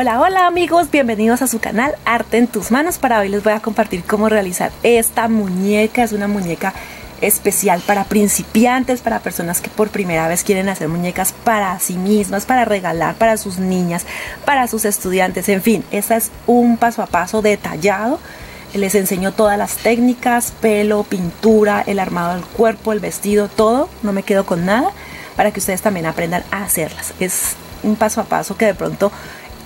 Hola, hola amigos, bienvenidos a su canal Arte en tus manos. Para hoy les voy a compartir cómo realizar esta muñeca. Es una muñeca especial para principiantes, para personas que por primera vez quieren hacer muñecas para sí mismas, para regalar para sus niñas, para sus estudiantes, en fin. Este es un paso a paso detallado. Les enseño todas las técnicas, pelo, pintura, el armado del cuerpo, el vestido, todo. No me quedo con nada para que ustedes también aprendan a hacerlas. Es un paso a paso que de pronto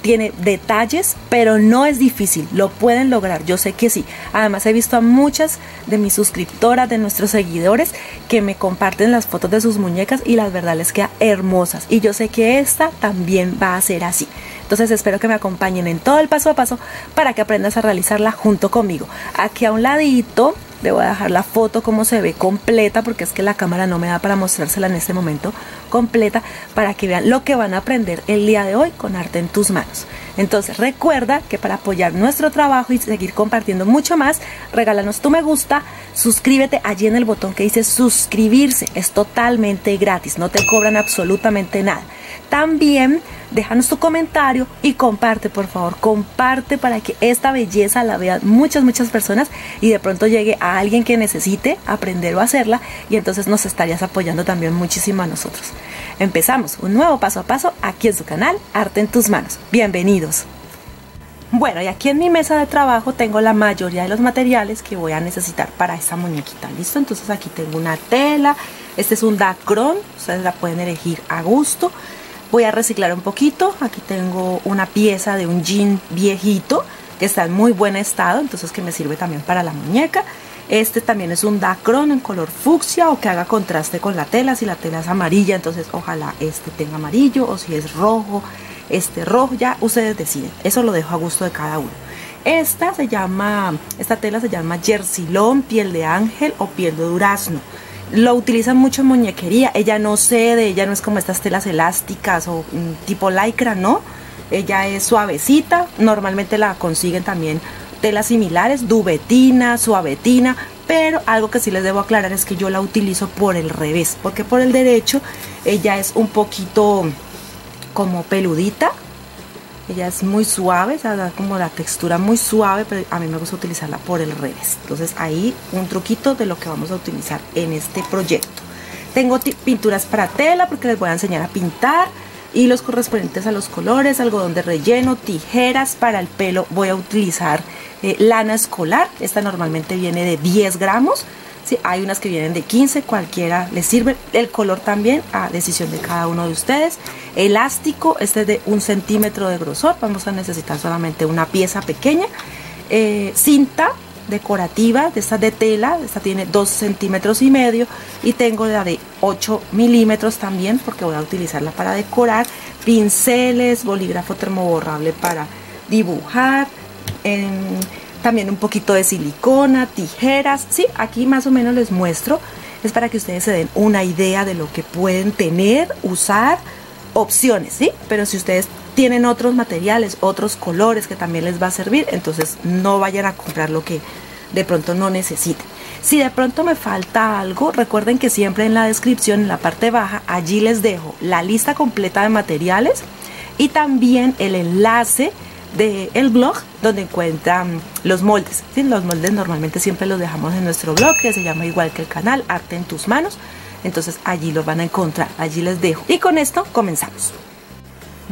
tiene detalles, pero no es difícil, lo pueden lograr, yo sé que sí. Además he visto a muchas de mis suscriptoras, de nuestros seguidores, que me comparten las fotos de sus muñecas y las verdad les quedan hermosas. Y yo sé que esta también va a ser así. Entonces espero que me acompañen en todo el paso a paso para que aprendas a realizarla junto conmigo. Aquí a un ladito le voy a dejar la foto como se ve completa, porque es que la cámara no me da para mostrársela en este momento completa, para que vean lo que van a aprender el día de hoy con Arte en tus manos. Entonces recuerda que para apoyar nuestro trabajo y seguir compartiendo mucho más, regálanos tu me gusta, suscríbete allí en el botón que dice suscribirse, es totalmente gratis, no te cobran absolutamente nada. También déjanos tu comentario y comparte, por favor, comparte para que esta belleza la vean muchas personas y de pronto llegue a alguien que necesite aprender o hacerla, y entonces nos estarías apoyando también muchísimo a nosotros. Empezamos un nuevo paso a paso aquí en su canal Arte en tus manos. Bienvenidos. Bueno, y aquí en mi mesa de trabajo tengo la mayoría de los materiales que voy a necesitar para esta muñequita. ¿Listo? Entonces aquí tengo una tela, este es un dacrón, ustedes la pueden elegir a gusto. Voy a reciclar un poquito. Aquí tengo una pieza de un jean viejito que está en muy buen estado, entonces que me sirve también para la muñeca. Este también es un dacrón en color fucsia o que haga contraste con la tela. Si la tela es amarilla, entonces ojalá este tenga amarillo, o si es rojo, este rojo, ya ustedes deciden. Eso lo dejo a gusto de cada uno. Esta tela se llama Yersilón, piel de ángel o piel de durazno. Lo utilizan mucho en muñequería. Ella no cede, ella no es como estas telas elásticas o tipo lycra, no. Ella es suavecita. Normalmente la consiguen también telas similares, duvetina, suavetina, pero algo que sí les debo aclarar es que yo la utilizo por el revés, porque por el derecho ella es un poquito como peludita. Ella es muy suave, o sea, da como la textura muy suave, pero a mí me gusta utilizarla por el revés. Entonces ahí un truquito de lo que vamos a utilizar en este proyecto. Tengo pinturas para tela porque les voy a enseñar a pintar, hilos correspondientes a los colores, algodón de relleno, tijeras para el pelo. Voy a utilizar lana escolar, esta normalmente viene de 10 gramos. Sí, hay unas que vienen de 15, cualquiera les sirve. El color también a decisión de cada uno de ustedes. Elástico, este es de 1 centímetro de grosor, vamos a necesitar solamente una pieza pequeña. Cinta decorativa, de esta de tela, esta tiene 2 centímetros y medio, y tengo la de 8 milímetros también porque voy a utilizarla para decorar. Pinceles, bolígrafo termoborrable para dibujar, también un poquito de silicona, tijeras. Sí, aquí más o menos les muestro, es para que ustedes se den una idea de lo que pueden tener, usar, opciones, ¿sí? Pero si ustedes tienen otros materiales, otros colores que también les va a servir, entonces no vayan a comprar lo que de pronto no necesiten. Si de pronto me falta algo, recuerden que siempre en la descripción, en la parte baja, allí les dejo la lista completa de materiales y también el enlace del blog donde encuentran los moldes, ¿sí? Los moldes normalmente siempre los dejamos en nuestro blog, que se llama igual que el canal Arte en tus manos. Entonces allí los van a encontrar, allí les dejo. Y con esto comenzamos.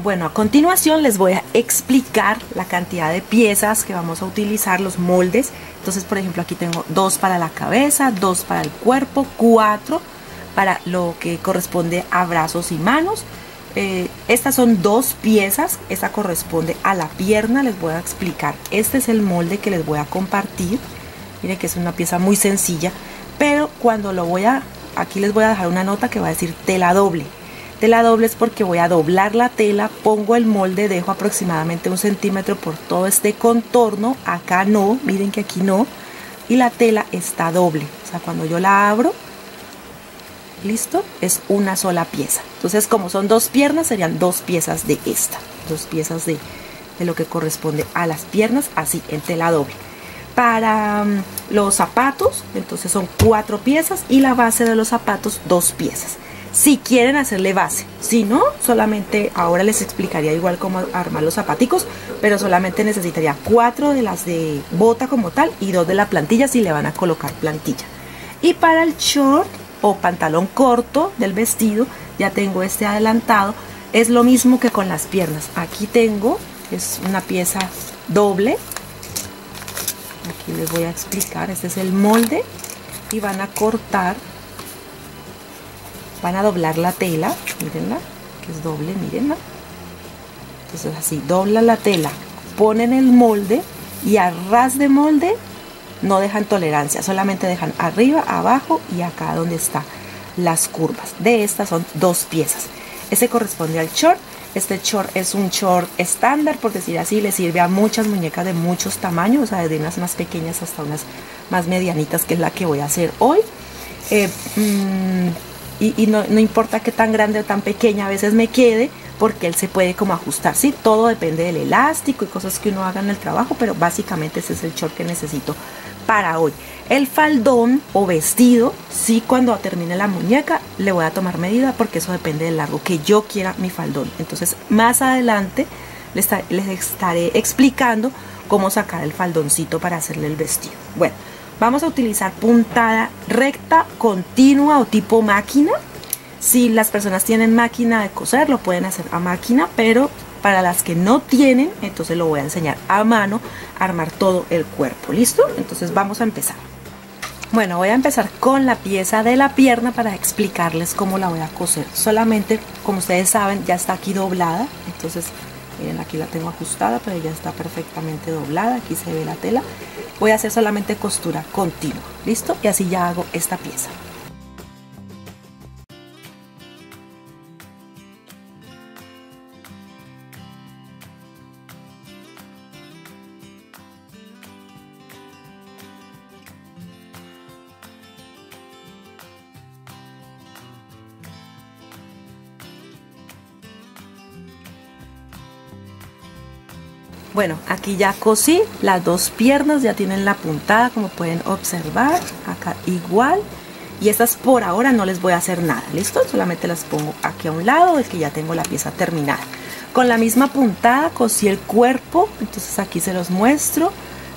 Bueno, a continuación les voy a explicar la cantidad de piezas que vamos a utilizar, los moldes. Entonces, por ejemplo, aquí tengo 2 para la cabeza, 2 para el cuerpo, 4 para lo que corresponde a brazos y manos. Estas son 2 piezas, esta corresponde a la pierna. Les voy a explicar, este es el molde que les voy a compartir. Miren que es una pieza muy sencilla, pero cuando lo aquí les voy a dejar una nota que va a decir tela doble. Tela doble es porque voy a doblar la tela, pongo el molde, dejo aproximadamente 1 centímetro por todo este contorno. Acá no, miren que aquí no, y la tela está doble, o sea, cuando yo la abro, listo, es una sola pieza. Entonces, como son 2 piernas, serían 2 piezas de esta, 2 piezas de lo que corresponde a las piernas, así en tela doble. Para los zapatos, entonces son 4 piezas, y la base de los zapatos 2 piezas. si quieren hacerle base. Si no, solamente ahora les explicaría igual cómo armar los zapaticos, pero solamente necesitaría 4 de las de bota como tal y 2 de la plantilla si le van a colocar plantilla. Y para el short o pantalón corto del vestido, ya tengo este adelantado. Es lo mismo que con las piernas. Aquí tengo, es una pieza doble. Aquí les voy a explicar, este es el molde y van a cortar. Van a doblar la tela, mírenla, que es doble, mírenla. Entonces así, doblan la tela, ponen el molde y a ras de molde no dejan tolerancia, solamente dejan arriba, abajo y acá donde están las curvas. De estas son 2 piezas. Este corresponde al short. Este short es un short estándar, por decir así, le sirve a muchas muñecas de muchos tamaños, o sea, desde unas más pequeñas hasta unas más medianitas, que es la que voy a hacer hoy. Y no importa qué tan grande o tan pequeña a veces me quede, porque él se puede como ajustar, ¿sí? Todo depende del elástico y cosas que uno haga en el trabajo, pero básicamente ese es el short que necesito para hoy. El faldón o vestido, sí, cuando termine la muñeca le voy a tomar medida, porque eso depende del largo que yo quiera mi faldón. Entonces más adelante les estaré explicando cómo sacar el faldoncito para hacerle el vestido. Bueno, vamos a utilizar puntada recta, continua o tipo máquina. Si las personas tienen máquina de coser, lo pueden hacer a máquina, pero para las que no tienen, entonces lo voy a enseñar a mano, a armar todo el cuerpo. ¿Listo? Entonces vamos a empezar. Bueno, voy a empezar con la pieza de la pierna para explicarles cómo la voy a coser. Solamente, como ustedes saben, ya está aquí doblada. Entonces, miren, aquí la tengo ajustada, pero ya está perfectamente doblada. Aquí se ve la tela. Voy a hacer solamente costura continua. ¿Listo? Y así ya hago esta pieza. Bueno, aquí ya cosí las 2 piernas, ya tienen la puntada, como pueden observar, acá igual. Y estas por ahora no les voy a hacer nada, ¿listo? Solamente las pongo aquí a un lado, de que ya tengo la pieza terminada. Con la misma puntada cosí el cuerpo, entonces aquí se los muestro.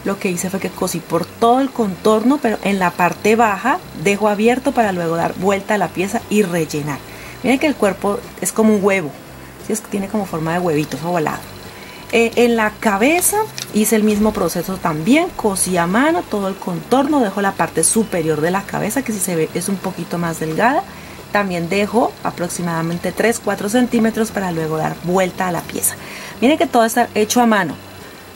Lo que hice fue que cosí por todo el contorno, pero en la parte baja dejo abierto para luego dar vuelta a la pieza y rellenar. Miren que el cuerpo es como un huevo, ¿sí? Es que tiene como forma de huevitos ovalado. En la cabeza hice el mismo proceso también, cosí a mano todo el contorno, dejo la parte superior de la cabeza, que si se ve es un poquito más delgada. También dejo aproximadamente 3-4 centímetros para luego dar vuelta a la pieza. Miren que todo está hecho a mano.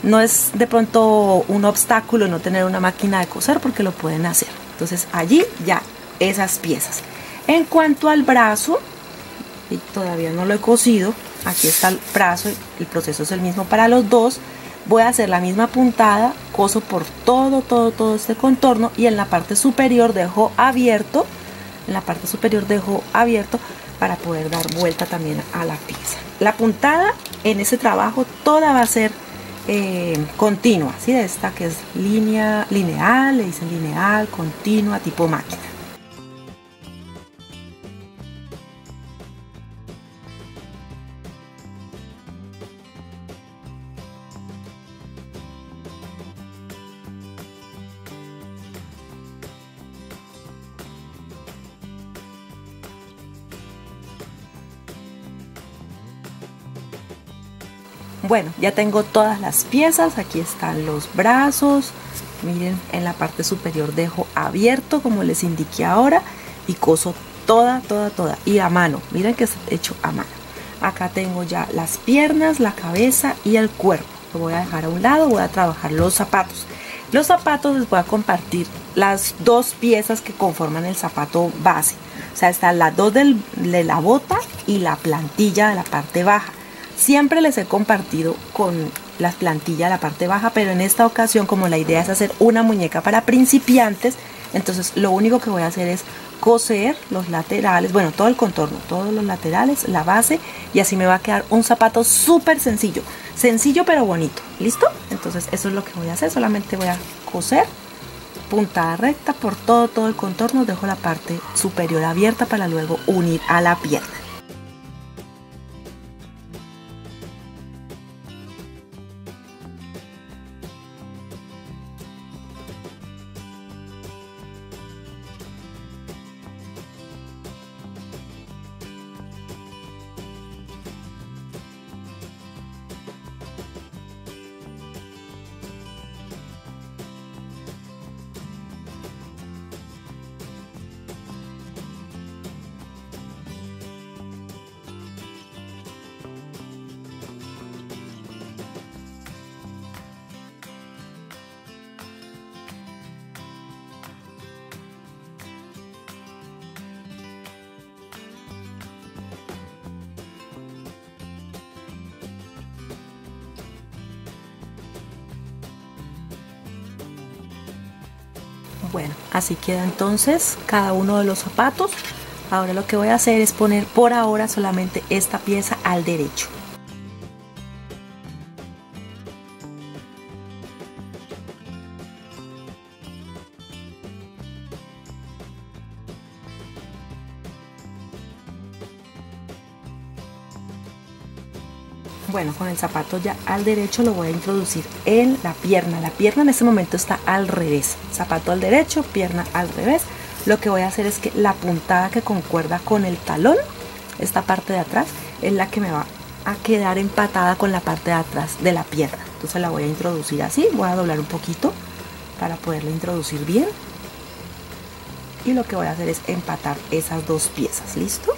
No es de pronto un obstáculo no tener una máquina de coser, porque lo pueden hacer. Entonces allí ya esas piezas. En cuanto al brazo, y todavía no lo he cosido, aquí está el brazo, el proceso es el mismo para los dos. Voy a hacer la misma puntada, coso por todo este contorno, y en la parte superior dejo abierto, para poder dar vuelta también a la pieza. La puntada en ese trabajo toda va a ser continua, ¿sí? De esta que es línea lineal, le dicen lineal, continua, tipo máquina. Bueno, ya tengo todas las piezas, aquí están los brazos, miren, en la parte superior dejo abierto como les indiqué ahora y coso toda y a mano, miren que es hecho a mano. Acá tengo ya las piernas, la cabeza y el cuerpo, lo voy a dejar a un lado. Voy a trabajar los zapatos. Los zapatos les voy a compartir las 2 piezas que conforman el zapato base, o sea, están las 2 de la bota y la plantilla de la parte baja. Siempre les he compartido con las plantillas de la parte baja, pero en esta ocasión, como la idea es hacer una muñeca para principiantes, entonces lo único que voy a hacer es coser los laterales, bueno, todo el contorno, todos los laterales, la base, y así me va a quedar un zapato súper sencillo pero bonito. ¿Listo? Entonces eso es lo que voy a hacer, solamente voy a coser puntada recta por todo el contorno. Dejo la parte superior abierta para luego unir a la pierna. Bueno, así queda entonces cada uno de los zapatos. Ahora lo que voy a hacer es poner por ahora solamente esta pieza al derecho. Bueno, con el zapato ya al derecho lo voy a introducir en la pierna. La pierna en este momento está al revés. Zapato al derecho, pierna al revés. Lo que voy a hacer es que la puntada que concuerda con el talón, esta parte de atrás, es la que me va a quedar empatada con la parte de atrás de la pierna. Entonces la voy a introducir así. Voy a doblar un poquito para poderla introducir bien. Y lo que voy a hacer es empatar esas dos piezas. ¿Listo?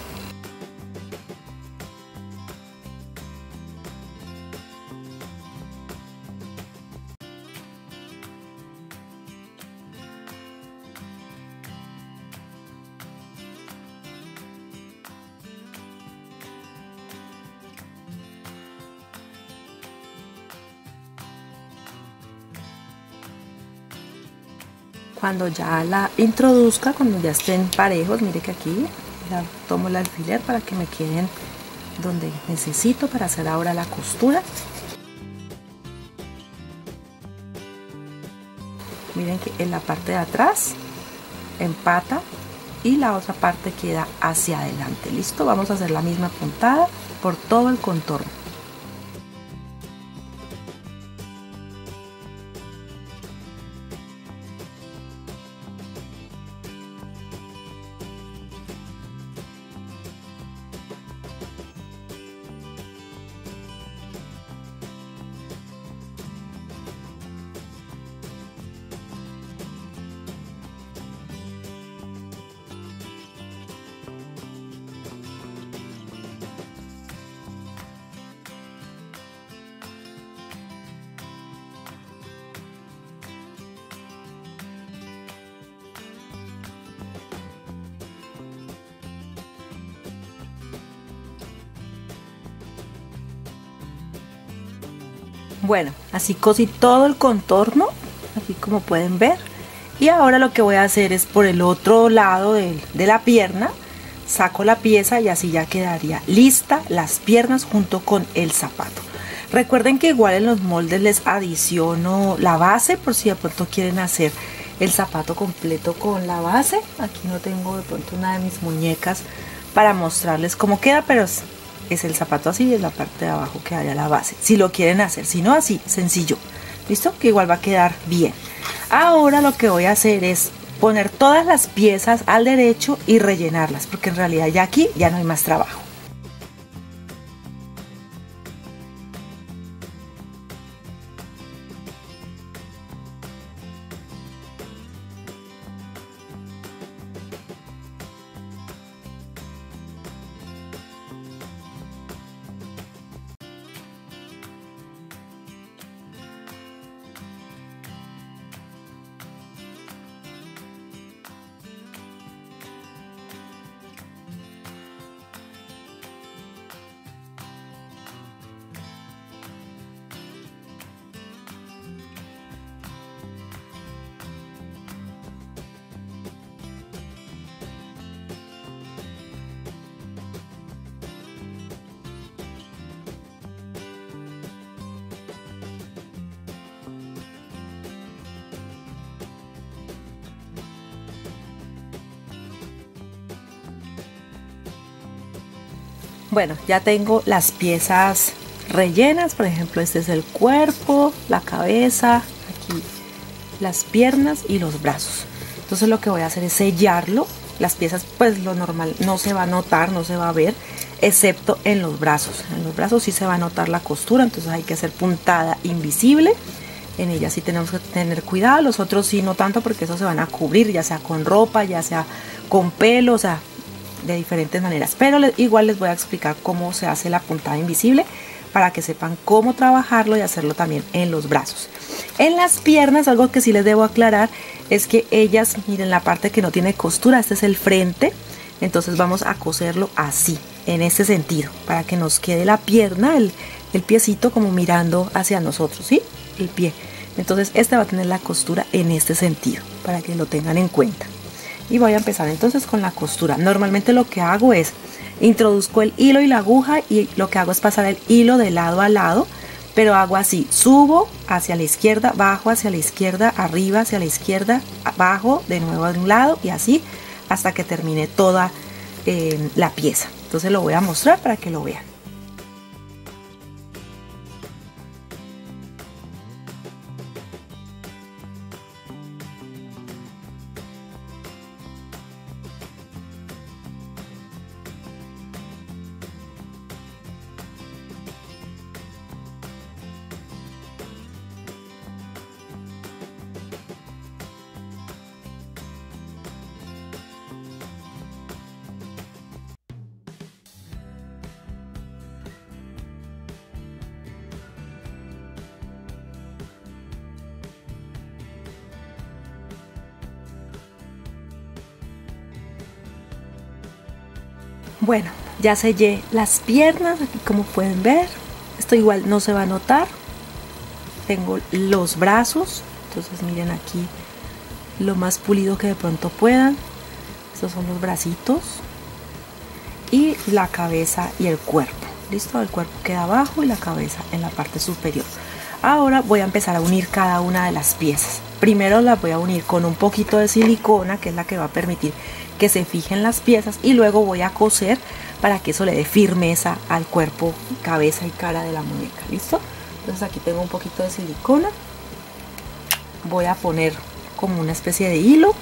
Cuando ya la introduzca, cuando ya estén parejos, mire que aquí ya tomo el alfiler para que me queden donde necesito para hacer ahora la costura. Miren que en la parte de atrás empata y la otra parte queda hacia adelante. Listo, vamos a hacer la misma puntada por todo el contorno. Bueno, así cosí todo el contorno, así como pueden ver. Y ahora lo que voy a hacer es por el otro lado de la pierna, saco la pieza y así ya quedaría lista las piernas junto con el zapato. Recuerden que igual en los moldes les adiciono la base por si de pronto quieren hacer el zapato completo con la base. Aquí no tengo de pronto una de mis muñecas para mostrarles cómo queda, pero es el zapato así y es la parte de abajo que haya la base, si lo quieren hacer, si no así, sencillo, listo, que igual va a quedar bien. Ahora lo que voy a hacer es poner todas las piezas al derecho y rellenarlas, porque en realidad ya aquí ya no hay más trabajo. Bueno, ya tengo las piezas rellenas. Por ejemplo, este es el cuerpo, la cabeza, aquí las piernas y los brazos. Entonces lo que voy a hacer es sellarlo. Las piezas, pues lo normal no se va a notar, no se va a ver, excepto en los brazos. En los brazos sí se va a notar la costura, entonces hay que hacer puntada invisible. En ella sí tenemos que tener cuidado. Los otros sí no tanto, porque esos se van a cubrir, ya sea con ropa, ya sea con pelo, o sea, de diferentes maneras. Pero igual les voy a explicar cómo se hace la puntada invisible, para que sepan cómo trabajarlo y hacerlo también en los brazos. En las piernas, algo que sí les debo aclarar es que ellas, miren la parte que no tiene costura, este es el frente, entonces vamos a coserlo así, en este sentido, para que nos quede la pierna, el piecito como mirando hacia nosotros, ¿sí? El pie. Entonces este va a tener la costura en este sentido, para que lo tengan en cuenta. Y voy a empezar entonces con la costura. Normalmente lo que hago es introduzco el hilo y la aguja, y lo que hago es pasar el hilo de lado a lado, pero hago así: subo hacia la izquierda, bajo hacia la izquierda, arriba hacia la izquierda, bajo de nuevo a un lado, y así hasta que termine toda la pieza. Entonces lo voy a mostrar para que lo vean. Bueno, ya sellé las piernas, aquí como pueden ver. Esto igual no se va a notar. Tengo los brazos, entonces miren aquí lo más pulido que de pronto puedan. Estos son los bracitos. Y la cabeza y el cuerpo. ¿Listo? El cuerpo queda abajo y la cabeza en la parte superior. Ahora voy a empezar a unir cada una de las piezas. Primero las voy a unir con un poquito de silicona, que es la que va a permitir que se fijen las piezas, y luego voy a coser para que eso le dé firmeza al cuerpo, cabeza y cara de la muñeca. ¿Listo? Entonces aquí tengo un poquito de silicona. Voy a poner como una especie de hilo,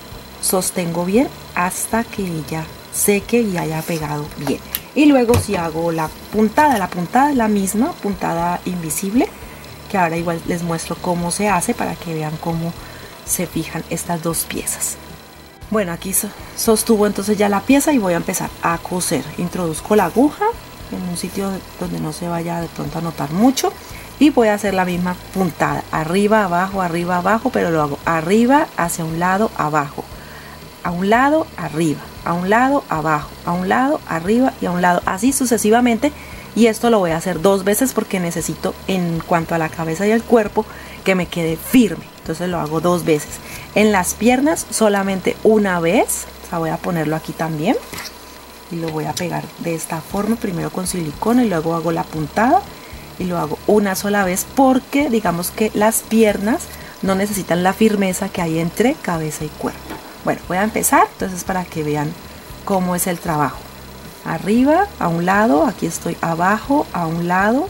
sostengo bien hasta que ella seque y haya pegado bien. Y luego si hago la puntada es la misma, puntada invisible, que ahora igual les muestro cómo se hace para que vean cómo se fijan estas dos piezas. Bueno, aquí sostuvo entonces ya la pieza y voy a empezar a coser. Introduzco la aguja en un sitio donde no se vaya de pronto a notar mucho, y voy a hacer la misma puntada, arriba, abajo, pero lo hago arriba, hacia un lado, abajo, a un lado, arriba, a un lado, abajo, a un lado, arriba y a un lado, así sucesivamente. Y esto lo voy a hacer 2 veces porque necesito, en cuanto a la cabeza y el cuerpo, que me quede firme. Entonces lo hago 2 veces. En las piernas solamente una vez. O sea, voy a ponerlo aquí también y lo voy a pegar de esta forma, primero con silicona y luego hago la puntada, y lo hago una sola vez porque digamos que las piernas no necesitan la firmeza que hay entre cabeza y cuerpo. Bueno, voy a empezar entonces para que vean cómo es el trabajo. Arriba, a un lado, aquí estoy abajo, a un lado.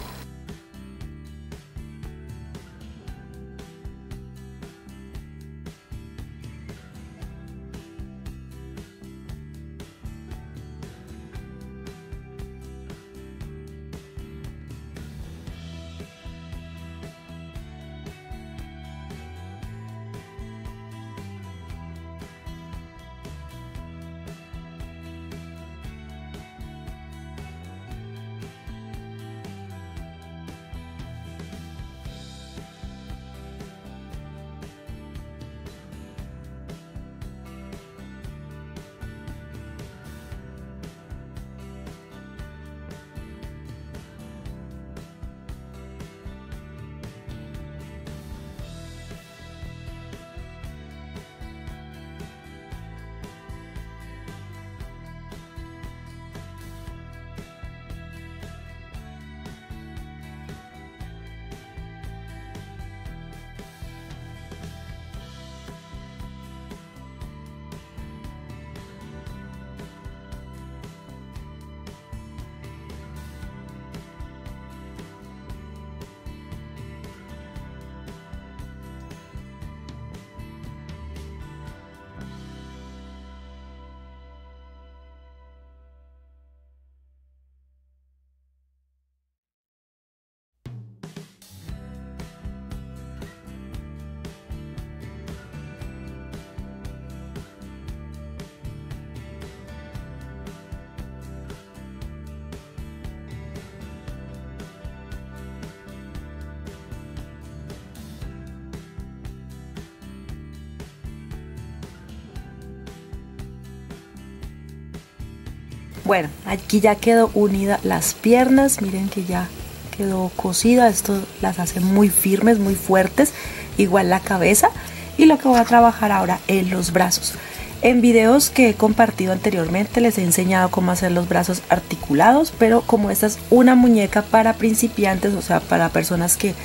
Bueno, aquí ya quedó unida las piernas, miren que ya quedó cosida, esto las hace muy firmes, muy fuertes, igual la cabeza. Y lo que voy a trabajar ahora es los brazos. En videos que he compartido anteriormente les he enseñado cómo hacer los brazos articulados, pero como esta es una muñeca para principiantes, o sea, para personas que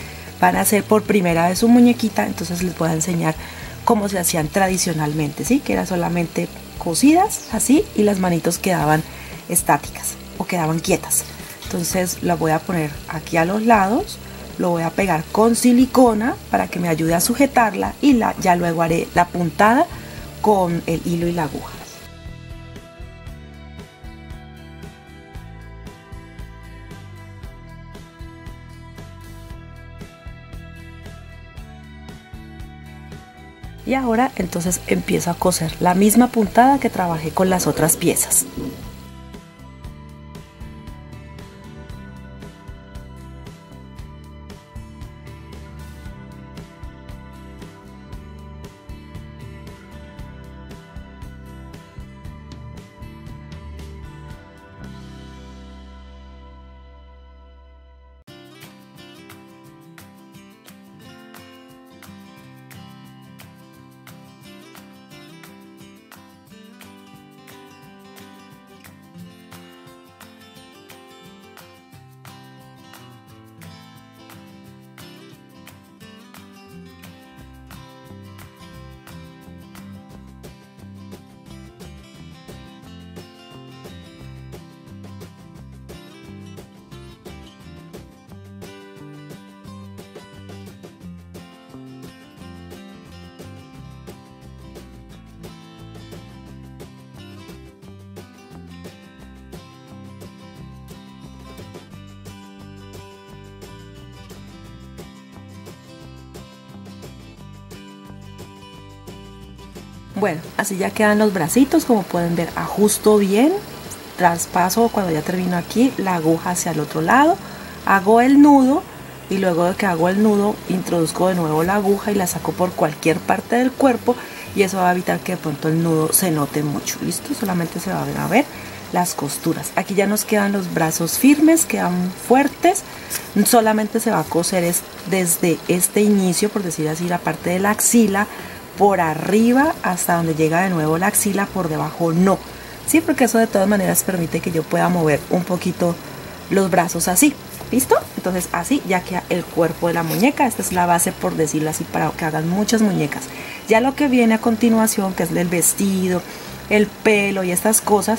van a hacer por primera vez su muñequita, entonces les voy a enseñar cómo se hacían tradicionalmente, ¿sí? Que eran solamente cosidas así y las manitos quedaban estáticas o quedaban quietas. Entonces la voy a poner aquí a los lados, lo voy a pegar con silicona para que me ayude a sujetarla y ya luego haré la puntada con el hilo y la aguja. Y ahora entonces empiezo a coser la misma puntada que trabajé con las otras piezas. Bueno, así ya quedan los bracitos, como pueden ver, ajusto bien, traspaso cuando ya termino aquí la aguja hacia el otro lado, hago el nudo y luego de que hago el nudo introduzco de nuevo la aguja y la saco por cualquier parte del cuerpo y eso va a evitar que de pronto el nudo se note mucho. ¿Listo? Solamente se van a ver las costuras. Aquí ya nos quedan los brazos firmes, quedan fuertes, solamente se va a coser desde este inicio, por decir así, la parte de la axila, por arriba hasta donde llega de nuevo la axila, por debajo no, sí, porque eso de todas maneras permite que yo pueda mover un poquito los brazos así. ¿Listo? Entonces así ya queda el cuerpo de la muñeca. Esta es la base, por decirlo así, para que hagan muchas muñecas. Ya lo que viene a continuación, que es el vestido, el pelo y estas cosas,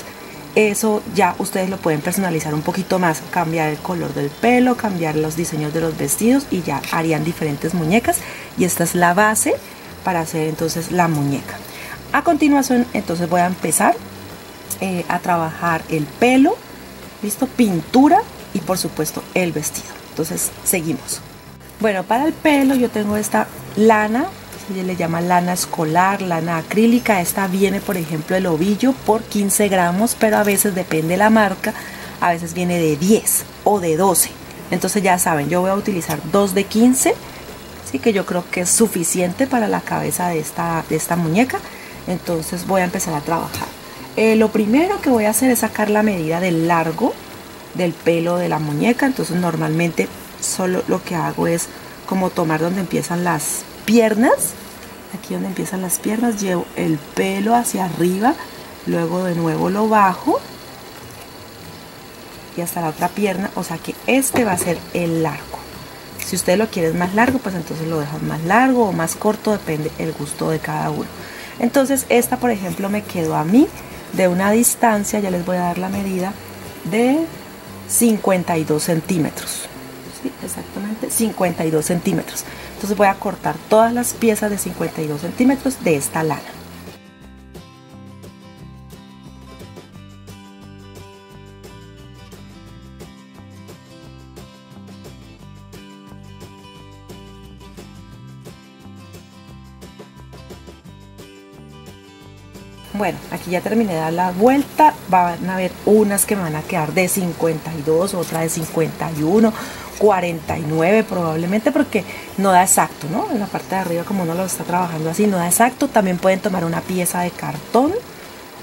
eso ya ustedes lo pueden personalizar un poquito más, cambiar el color del pelo, cambiar los diseños de los vestidos y ya harían diferentes muñecas. Y esta es la base para hacer entonces la muñeca. A continuación entonces voy a empezar a trabajar el pelo, listo, pintura y por supuesto el vestido. Entonces seguimos. Bueno, para el pelo yo tengo esta lana, se le llama lana escolar, lana acrílica. Esta viene, por ejemplo, el ovillo por 15 gramos, pero a veces depende de la marca, a veces viene de 10 o de 12. Entonces ya saben, yo voy a utilizar 2 de 15, así que yo creo que es suficiente para la cabeza de esta muñeca. Entonces voy a empezar a trabajar. Lo primero que voy a hacer es sacar la medida del largo del pelo de la muñeca. Entonces normalmente solo lo que hago es como tomar donde empiezan las piernas, aquí donde empiezan las piernas, llevo el pelo hacia arriba, luego de nuevo lo bajo y hasta la otra pierna, o sea que este va a ser el largo. Si ustedes lo quieren más largo, pues entonces lo dejan más largo o más corto, depende el gusto de cada uno. Entonces esta, por ejemplo, me quedó a mí de una distancia, ya les voy a dar la medida, de 52 centímetros. Sí, exactamente 52 centímetros. Entonces voy a cortar todas las piezas de 52 centímetros de esta lana. Bueno, aquí ya terminé de dar la vuelta. Van a ver unas que me van a quedar de 52, otra de 51, 49 probablemente, porque no da exacto, ¿no? En la parte de arriba, como uno lo está trabajando así, no da exacto. También pueden tomar una pieza de cartón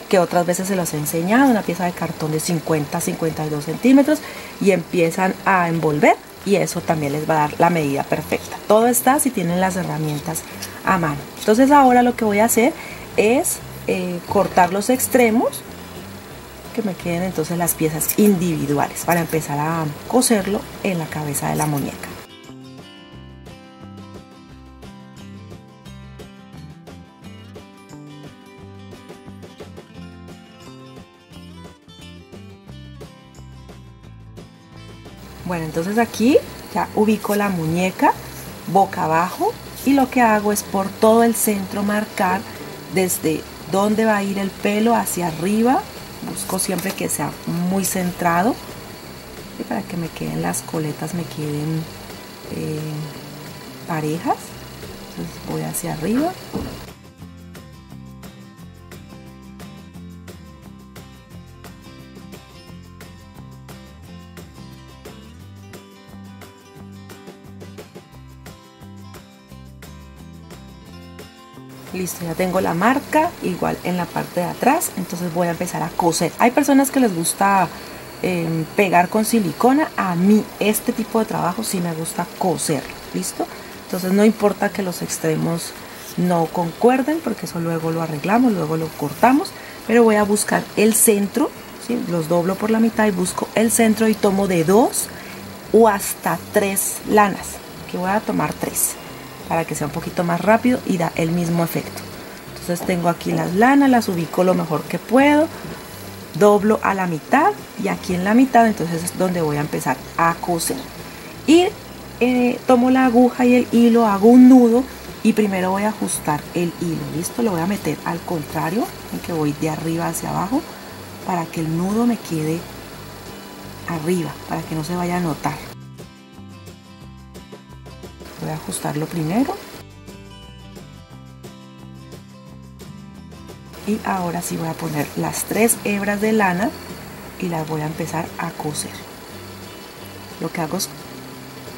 que otras veces se los he enseñado, una pieza de cartón de 50-52 centímetros, y empiezan a envolver y eso también les va a dar la medida perfecta. Todo está si tienen las herramientas a mano. Entonces ahora lo que voy a hacer es cortar los extremos, que me queden entonces las piezas individuales para empezar a coserlo en la cabeza de la muñeca. Bueno, entonces aquí ya ubico la muñeca boca abajo y lo que hago es por todo el centro marcar desde dónde va a ir el pelo hacia arriba. Busco siempre que sea muy centrado y para que me queden las coletas, me queden parejas. Entonces voy hacia arriba. Listo, ya tengo la marca igual en la parte de atrás, entonces voy a empezar a coser. Hay personas que les gusta pegar con silicona. A mí este tipo de trabajo sí me gusta coser. Listo, entonces no importa que los extremos no concuerden, porque eso luego lo arreglamos, luego lo cortamos, pero voy a buscar el centro, ¿sí? Los doblo por la mitad y busco el centro y tomo de 2 o hasta 3 lanas, que voy a tomar 3 para que sea un poquito más rápido y da el mismo efecto. Entonces tengo aquí las lanas, las ubico lo mejor que puedo, doblo a la mitad y aquí en la mitad entonces es donde voy a empezar a coser. Y tomo la aguja y el hilo, hago un nudo y primero voy a ajustar el hilo. Listo, lo voy a meter al contrario, en que voy de arriba hacia abajo, para que el nudo me quede arriba, para que no se vaya a notar. Voy a ajustarlo primero y ahora sí voy a poner las 3 hebras de lana y las voy a empezar a coser. Lo que hago es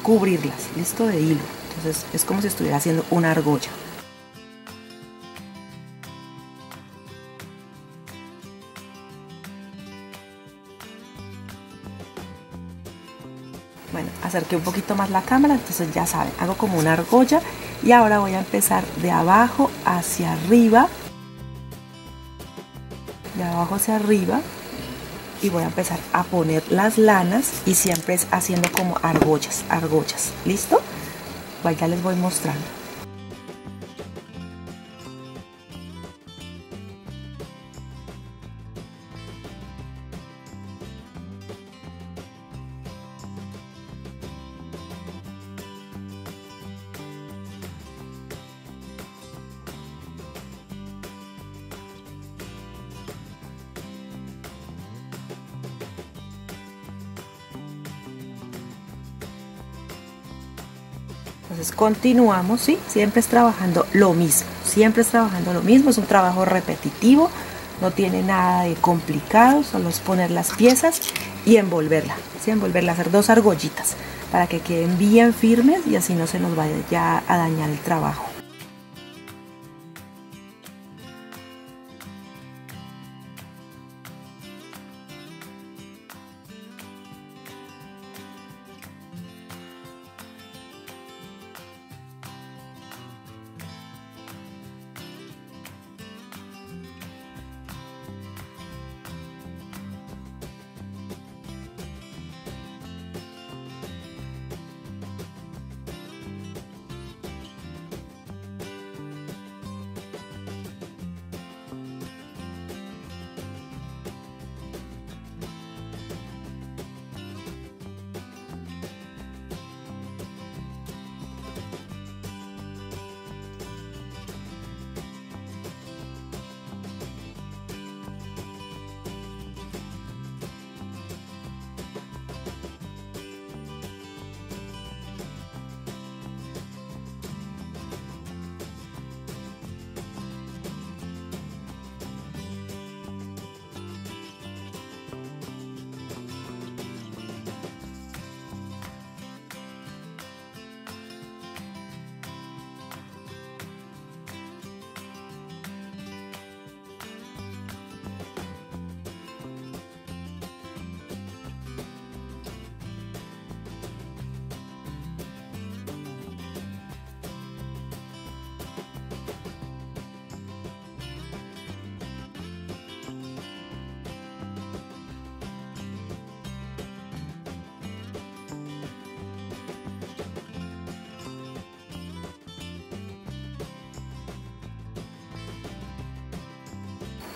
cubrirlas, listo, de hilo. Entonces es como si estuviera haciendo una argolla. Bueno, acerqué un poquito más la cámara, entonces ya saben, hago como una argolla y ahora voy a empezar de abajo hacia arriba, de abajo hacia arriba, y voy a empezar a poner las lanas y siempre es haciendo como argollas, ¿listo? Igual ya les voy mostrando. Entonces continuamos, ¿sí? Siempre es trabajando lo mismo, es un trabajo repetitivo, no tiene nada de complicado, solo es poner las piezas y envolverla, ¿sí? Envolverla, hacer 2 argollitas para que queden bien firmes y así no se nos vaya ya a dañar el trabajo.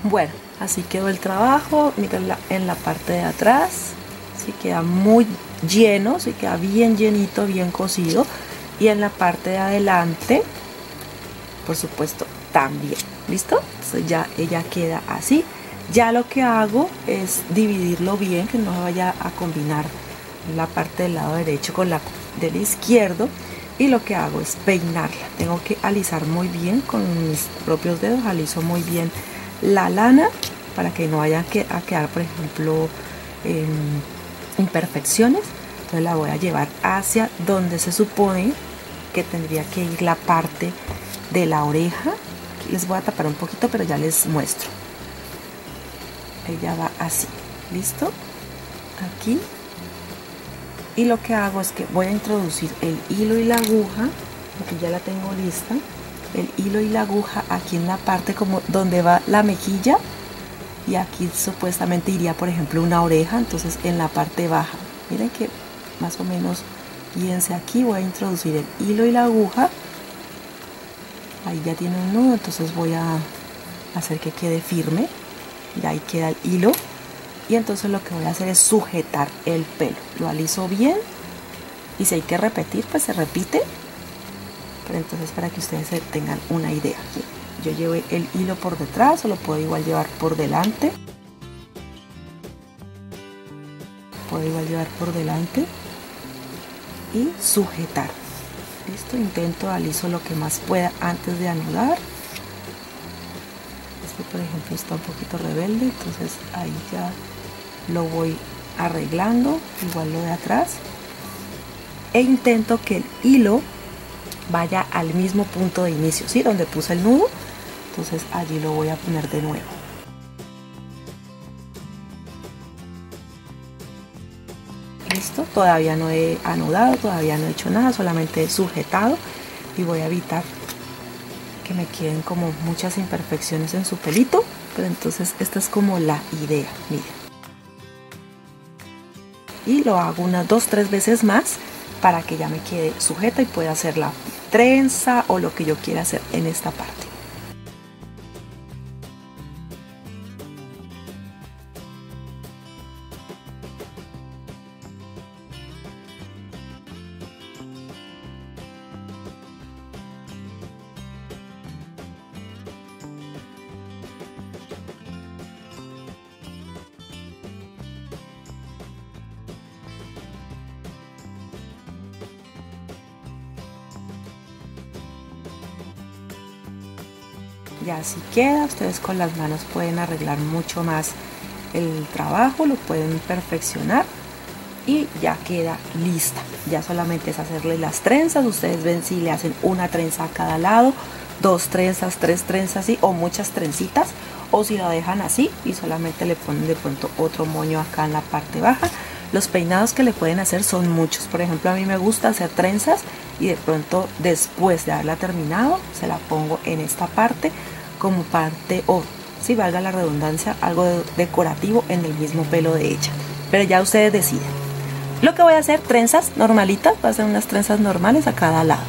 Bueno, así quedó el trabajo. Mírenla en la parte de atrás. Sí queda muy lleno, sí queda bien llenito, bien cosido. Y en la parte de adelante, por supuesto, también. ¿Listo? Entonces ya ella queda así. Ya lo que hago es dividirlo bien, que no vaya a combinar la parte del lado derecho con la del izquierdo. Y lo que hago es peinarla. Tengo que alisar muy bien con mis propios dedos. Aliso muy bien la lana para que no vaya a quedar, por ejemplo, imperfecciones. Entonces la voy a llevar hacia donde se supone que tendría que ir la parte de la oreja. Aquí les voy a tapar un poquito, pero ya les muestro. Ella va así, ¿listo? Aquí. Y lo que hago es que voy a introducir el hilo y la aguja. Aquí ya la tengo lista. El hilo y la aguja aquí en la parte como donde va la mejilla. Y aquí supuestamente iría, por ejemplo, una oreja. Entonces en la parte baja. Miren que más o menos, fíjense aquí, voy a introducir el hilo y la aguja. Ahí ya tiene un nudo, entonces voy a hacer que quede firme. Y ahí queda el hilo. Y entonces lo que voy a hacer es sujetar el pelo. Lo aliso bien. Y si hay que repetir, pues se repite. Pero entonces para que ustedes tengan una idea. Yo llevé el hilo por detrás o lo puedo igual llevar por delante. Puedo igual llevar por delante. Y sujetar. Listo, intento aliso lo que más pueda antes de anudar. Este por ejemplo está un poquito rebelde, entonces ahí ya lo voy arreglando, igual lo de atrás. E intento que el hilo vaya al mismo punto de inicio, ¿sí? Donde puse el nudo, entonces allí lo voy a poner de nuevo. Listo, todavía no he anudado, todavía no he hecho nada, solamente he sujetado y voy a evitar que me queden como muchas imperfecciones en su pelito, pero entonces esta es como la idea, miren. Y lo hago unas 2-3 veces más para que ya me quede sujeta y pueda hacer la trenza o lo que yo quiera hacer en esta parte. Ya así queda, ustedes con las manos pueden arreglar mucho más el trabajo, lo pueden perfeccionar y ya queda lista. Ya solamente es hacerle las trenzas, ustedes ven si le hacen una trenza a cada lado, 2 trenzas, 3 trenzas ¿sí? O muchas trencitas, o si lo dejan así y solamente le ponen de pronto otro moño acá en la parte baja. Los peinados que le pueden hacer son muchos, por ejemplo a mí me gusta hacer trenzas y de pronto después de haberla terminado se la pongo en esta parte como parte o si valga la redundancia algo decorativo en el mismo pelo de ella, pero ya ustedes deciden. Lo que voy a hacer, trenzas normalitas, voy a hacer unas trenzas normales a cada lado.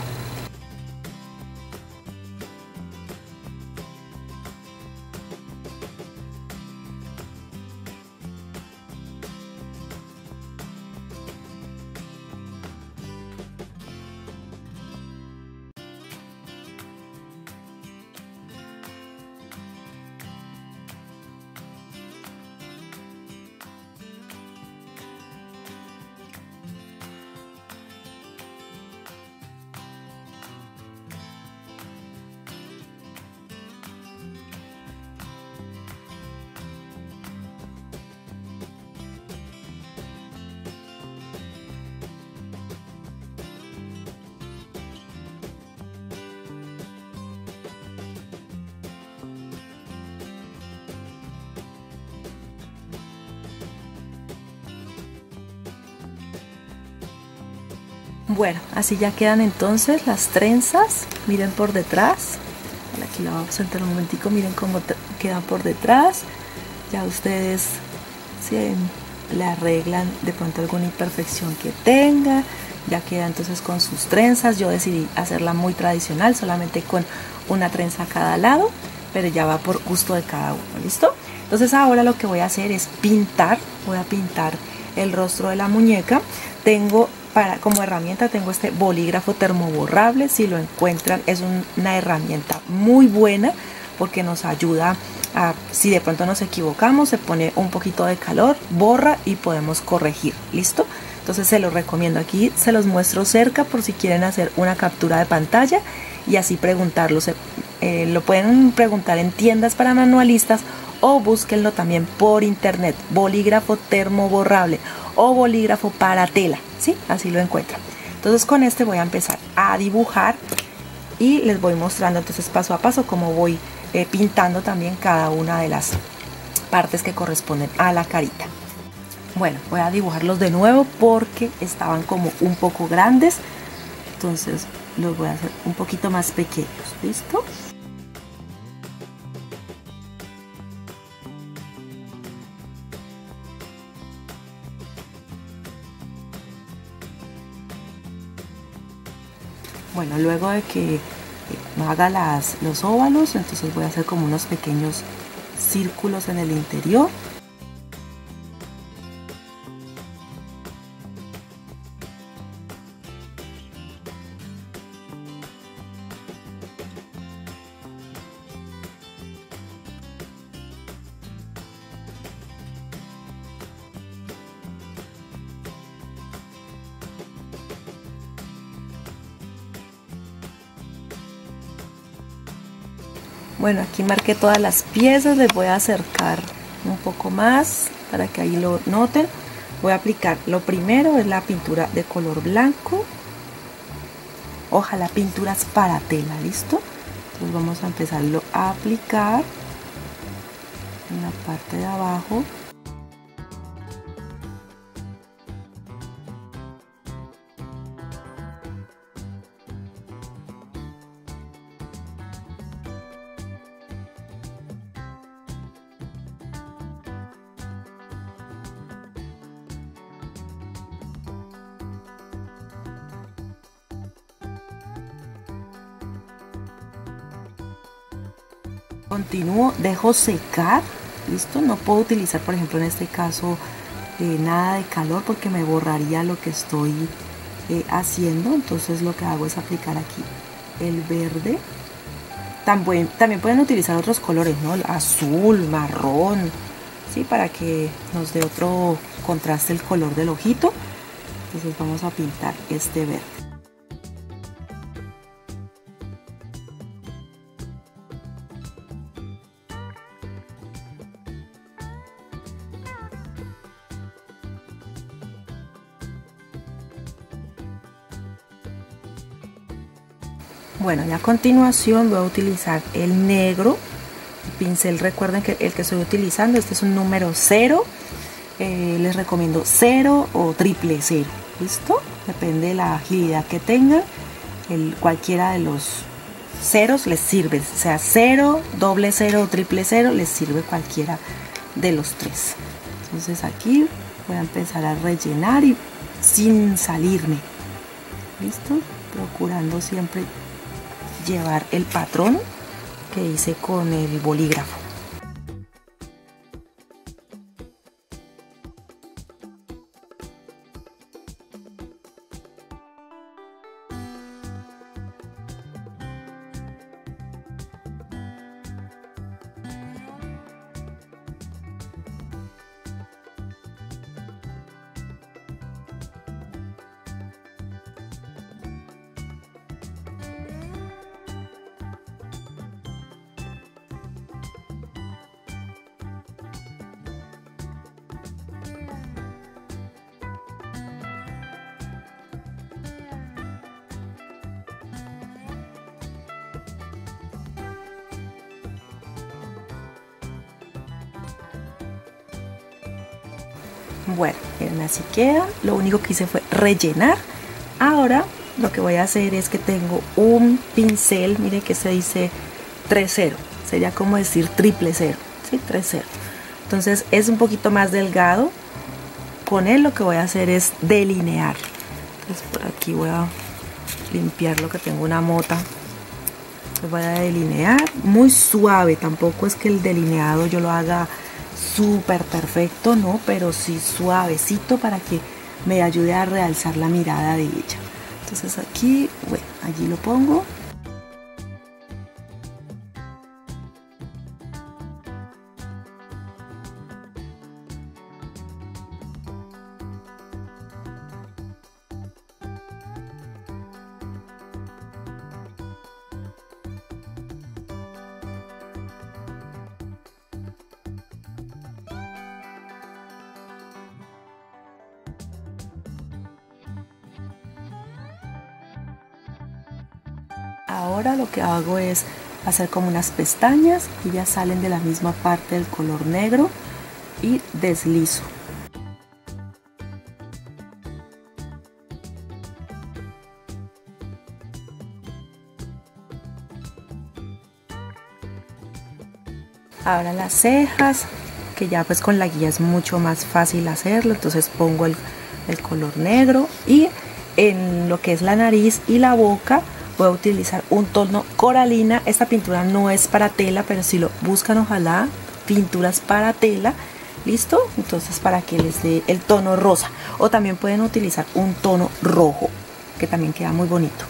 Bueno, así ya quedan entonces las trenzas. Miren por detrás. Aquí la vamos a sentar un momentico. Miren cómo quedan por detrás. Ya ustedes le arreglan de pronto alguna imperfección que tenga. Ya queda entonces con sus trenzas. Yo decidí hacerla muy tradicional, solamente con una trenza a cada lado. pero ya va por gusto de cada uno, ¿listo? Entonces ahora lo que voy a hacer es pintar, voy a pintar el rostro de la muñeca. Tengo como herramienta tengo este bolígrafo termoborrable. Si lo encuentran, es una herramienta muy buena porque nos ayuda a, si de pronto nos equivocamos, se pone un poquito de calor, borra y podemos corregir, ¿listo? Entonces se los recomiendo. Aquí se los muestro cerca por si quieren hacer una captura de pantalla y así preguntarlo. Lo pueden preguntar en tiendas para manualistas o búsquenlo también por internet, bolígrafo termoborrable o bolígrafo para tela, ¿sí? Así lo encuentran. Entonces con este voy a empezar a dibujar y les voy mostrando entonces paso a paso cómo voy pintando también cada una de las partes que corresponden a la carita. Bueno, voy a dibujarlos de nuevo porque estaban como un poco grandes, entonces los voy a hacer un poquito más pequeños, ¿listo? Bueno, luego de que haga los óvalos, entonces voy a hacer como unos pequeños círculos en el interior. Bueno, aquí marqué todas las piezas, les voy a acercar un poco más para que ahí lo noten. Voy a aplicar, lo primero es la pintura de color blanco. Ojalá pinturas para tela, ¿listo? Entonces vamos a empezarlo a aplicar en la parte de abajo. Continúo, dejo secar, listo. No puedo utilizar, por ejemplo, en este caso nada de calor porque me borraría lo que estoy haciendo. Entonces lo que hago es aplicar aquí el verde. También pueden utilizar otros colores, ¿no? Azul, marrón, ¿sí? Para que nos dé otro contraste el color del ojito. Entonces vamos a pintar este verde. Bueno, y a continuación voy a utilizar el negro, el pincel. Recuerden que el que estoy utilizando, este es un número 0, les recomiendo 0 o triple 0, ¿listo? Depende de la agilidad que tengan, cualquiera de los ceros les sirve, sea 0, doble 0 o triple 0, les sirve cualquiera de los tres. Entonces aquí voy a empezar a rellenar y sin salirme, ¿listo? Procurando siempre llevar el patrón que hice con el bolígrafo. Bueno, así queda. Lo único que hice fue rellenar. Ahora lo que voy a hacer es que tengo un pincel, mire que se dice 3-0, sería como decir triple 0, ¿sí? 3-0. Entonces es un poquito más delgado. Con él lo que voy a hacer es delinear. Entonces por aquí voy a limpiar lo que tengo, una mota Entonces voy a delinear muy suave, tampoco es que el delineado yo lo haga súper perfecto, no, pero sí suavecito para que me ayude a realzar la mirada de ella. Entonces aquí, bueno, allí lo pongo. Ahora lo que hago es hacer como unas pestañas y ya salen de la misma parte del color negro y deslizo. Ahora las cejas, que ya pues con la guía es mucho más fácil hacerlo, entonces pongo el color negro y en lo que es la nariz y la boca voy a utilizar un tono coralina. Esta pintura no es para tela, pero si lo buscan, ojalá pinturas para tela, listo, entonces para que les dé el tono rosa, o también pueden utilizar un tono rojo que también queda muy bonito.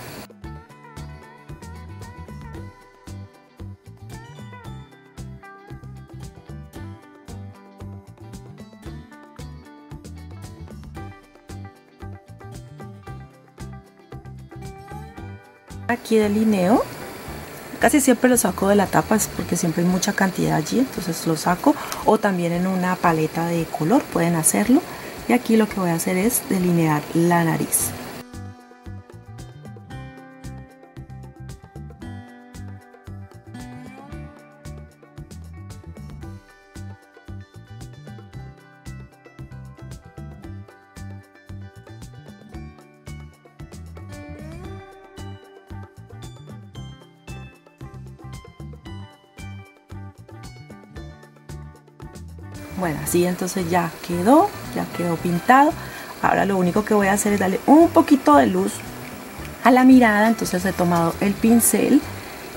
Aquí delineo, casi siempre lo saco de la tapa, es porque siempre hay mucha cantidad allí, entonces lo saco, o también en una paleta de color pueden hacerlo. Y aquí lo que voy a hacer es delinear la nariz. Bueno, así entonces ya quedó pintado. Ahora lo único que voy a hacer es darle un poquito de luz a la mirada. Entonces he tomado el pincel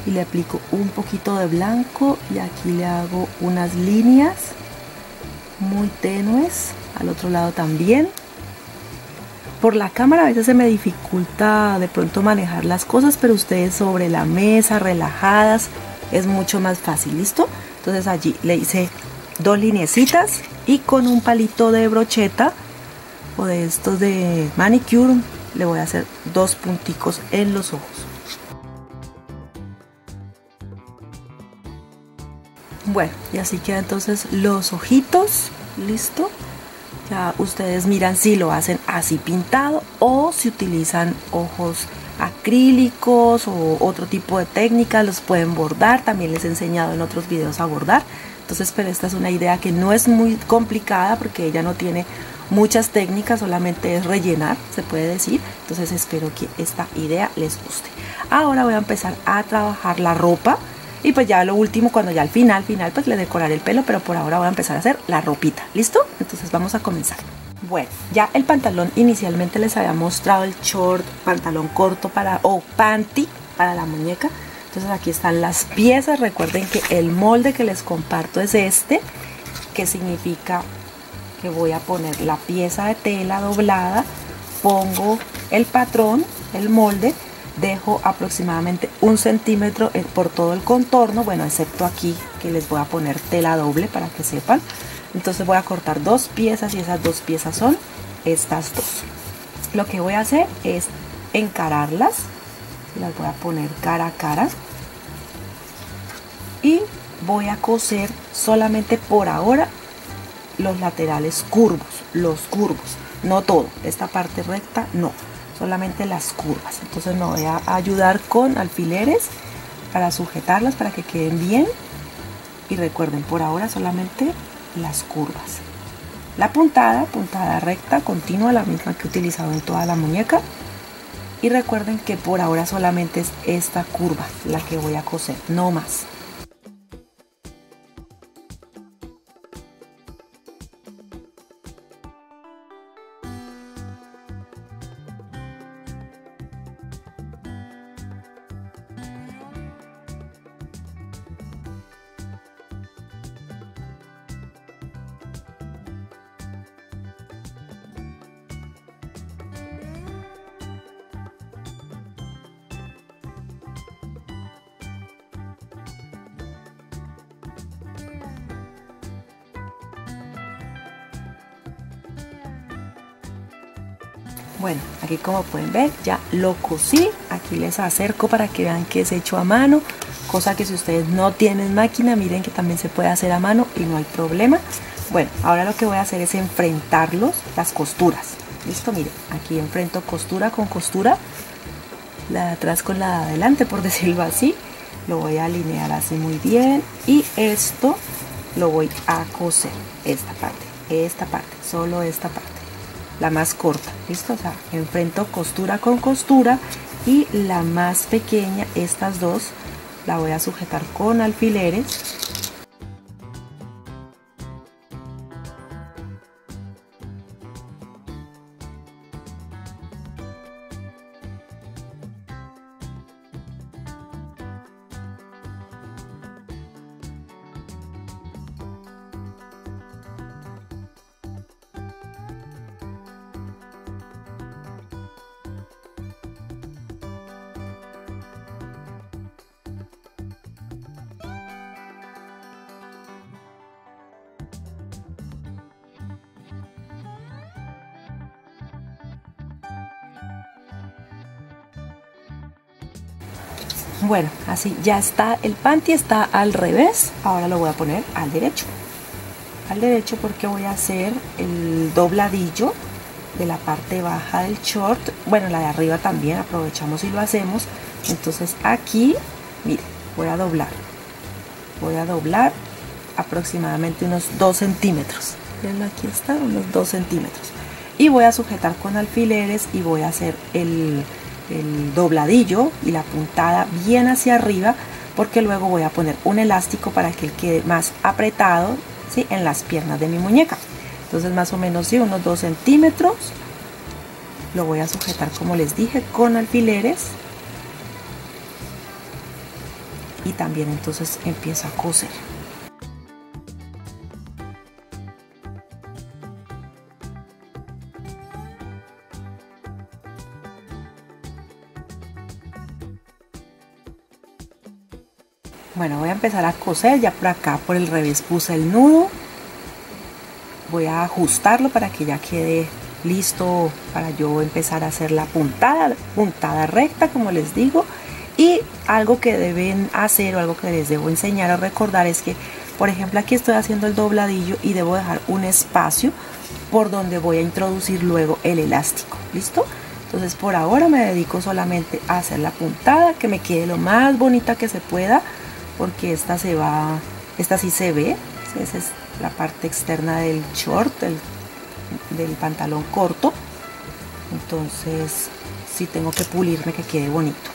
y le aplico un poquito de blanco y aquí le hago unas líneas muy tenues, al otro lado también. Por la cámara a veces se me dificulta de pronto manejar las cosas, pero ustedes sobre la mesa, relajadas, es mucho más fácil, ¿listo? Entonces allí le hice dos lineecitas y con un palito de brocheta o de estos de manicure le voy a hacer dos punticos en los ojos. Bueno, y así quedan entonces los ojitos, listo. Ya ustedes miran si lo hacen así pintado o si utilizan ojos acrílicos o otro tipo de técnicas, los pueden bordar. También les he enseñado en otros videos a bordar. Entonces, pero esta es una idea que no es muy complicada porque ella no tiene muchas técnicas, solamente es rellenar, se puede decir. Entonces espero que esta idea les guste. Ahora voy a empezar a trabajar la ropa. Y pues ya lo último, cuando ya al final pues le decoraré el pelo, pero por ahora voy a empezar a hacer la ropita, ¿listo? Entonces vamos a comenzar. Bueno, ya el pantalón inicialmente les había mostrado el short, pantalón corto o panty para la muñeca. Entonces aquí están las piezas. Recuerden que el molde que les comparto es este, que significa que voy a poner la pieza de tela doblada, pongo el patrón, el molde, dejo aproximadamente 1 centímetro por todo el contorno, bueno, excepto aquí que les voy a poner tela doble para que sepan. Entonces voy a cortar dos piezas y esas dos piezas son estas dos. Lo que voy a hacer es encararlas, las voy a poner cara a cara y voy a coser solamente por ahora los laterales curvos, no todo, esta parte recta no, solamente las curvas. Entonces me voy a ayudar con alfileres para sujetarlas para que queden bien. Y recuerden, por ahora solamente las curvas. La puntada recta, continua, la misma que he utilizado en toda la muñeca. Y recuerden que por ahora solamente es esta curva la que voy a coser, no más. Bueno, aquí como pueden ver ya lo cosí. Aquí les acerco para que vean que es hecho a mano, cosa que si ustedes no tienen máquina, miren que también se puede hacer a mano y no hay problema. Bueno, ahora lo que voy a hacer es enfrentarlos, las costuras. Listo, miren, aquí enfrento costura con costura, la de atrás con la de adelante, por decirlo así. Lo voy a alinear así muy bien y esto lo voy a coser, esta parte, solo esta parte, la más corta. Listo, o sea, enfrento costura con costura y la más pequeña, estas dos, la voy a sujetar con alfileres. Bueno, así ya está, el panty está al revés. Ahora lo voy a poner al derecho porque voy a hacer el dobladillo de la parte baja del short. Bueno, la de arriba también aprovechamos y lo hacemos. Entonces aquí, miren, voy a doblar aproximadamente unos 2 centímetros. Vean, aquí está, unos 2 centímetros. Y voy a sujetar con alfileres y voy a hacer el dobladillo y la puntada bien hacia arriba, porque luego voy a poner un elástico para que quede más apretado, ¿sí?, en las piernas de mi muñeca. Entonces más o menos, sí, unos 2 centímetros. Lo voy a sujetar, como les dije, con alfileres y también entonces empiezo a coser. Bueno, voy a empezar a coser. Ya por acá, por el revés, puse el nudo. Voy a ajustarlo para que ya quede listo para yo empezar a hacer la puntada recta, como les digo. Y algo que deben hacer, o algo que les debo enseñar o recordar, es que, por ejemplo, aquí estoy haciendo el dobladillo y debo dejar un espacio por donde voy a introducir luego el elástico. ¿Listo? Entonces por ahora me dedico solamente a hacer la puntada, que me quede lo más bonita que se pueda, porque esta sí se ve. ¿Sí? Esa es la parte externa del short, del pantalón corto. Entonces sí tengo que pulirme que quede bonito.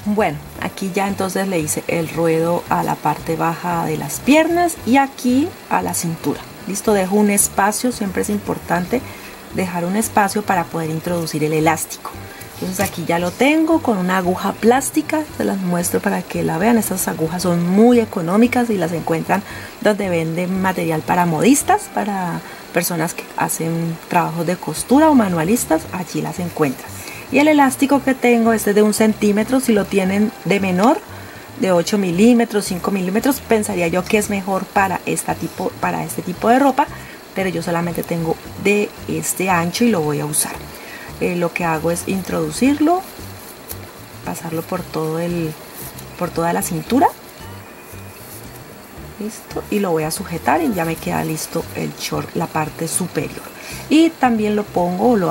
Bueno, aquí ya entonces le hice el ruedo a la parte baja de las piernas y aquí a la cintura. Listo, dejo un espacio, siempre es importante dejar un espacio para poder introducir el elástico. Entonces aquí ya lo tengo con una aguja plástica, se las muestro para que la vean. Estas agujas son muy económicas y las encuentran donde venden material para modistas, para personas que hacen trabajos de costura o manualistas, allí las encuentran. Y el elástico que tengo es de 1 centímetro. Si lo tienen de menor, de 8 milímetros, 5 milímetros, pensaría yo que es mejor para este tipo de ropa, pero yo solamente tengo de este ancho y lo voy a usar. Lo que hago es introducirlo, pasarlo por toda la cintura. Listo, y lo voy a sujetar y ya me queda listo el short, la parte superior. Y también lo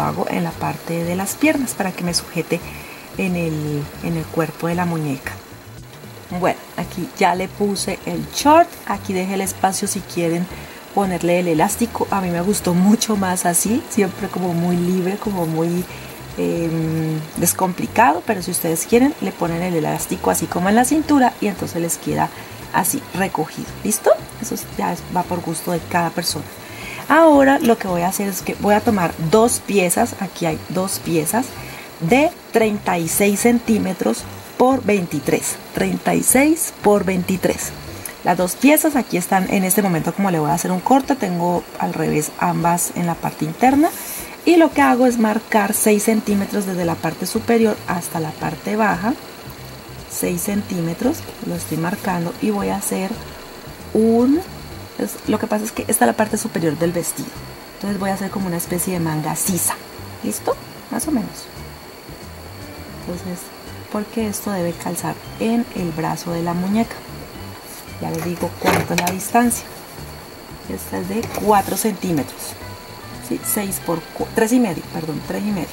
hago en la parte de las piernas para que me sujete en el cuerpo de la muñeca. Bueno, aquí ya le puse el short, aquí dejé el espacio si quieren ponerle el elástico. A mí me gustó mucho más así, siempre como muy libre, como muy descomplicado, pero si ustedes quieren le ponen el elástico así como en la cintura y entonces les queda así recogido. ¿Listo? Eso ya va por gusto de cada persona. Ahora lo que voy a hacer es que voy a tomar dos piezas, aquí hay dos piezas de 36 centímetros por 23, 36 por 23. Las dos piezas aquí están en este momento. Como le voy a hacer un corte, tengo al revés ambas en la parte interna, y lo que hago es marcar 6 centímetros desde la parte superior hasta la parte baja. 6 centímetros lo estoy marcando y voy a hacer lo que pasa es que esta es la parte superior del vestido, entonces voy a hacer como una especie de manga sisa. ¿Listo? Más o menos. Entonces, porque esto debe calzar en el brazo de la muñeca. Ya les digo cuánto es la distancia. Esta es de 4 centímetros. ¿Sí? 6 por 3 y medio, perdón, 3 y medio.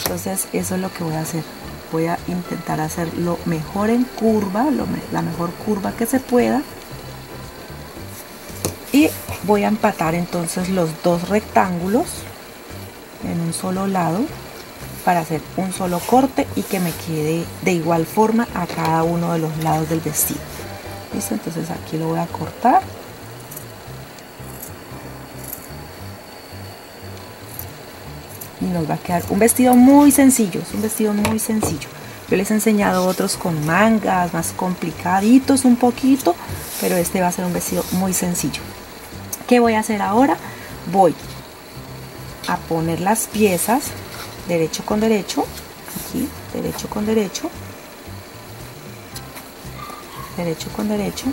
Entonces eso es lo que voy a hacer. Voy a intentar hacer lo mejor en curva, la mejor curva que se pueda. Y voy a empatar entonces los dos rectángulos en un solo lado para hacer un solo corte y que me quede de igual forma a cada uno de los lados del vestido. ¿Listo? Entonces aquí lo voy a cortar. Y nos va a quedar un vestido muy sencillo, es un vestido muy sencillo. Yo les he enseñado otros con mangas, más complicaditos un poquito, pero este va a ser un vestido muy sencillo. ¿Qué voy a hacer ahora? Voy a poner las piezas derecho con derecho, aquí, derecho con derecho, derecho con derecho,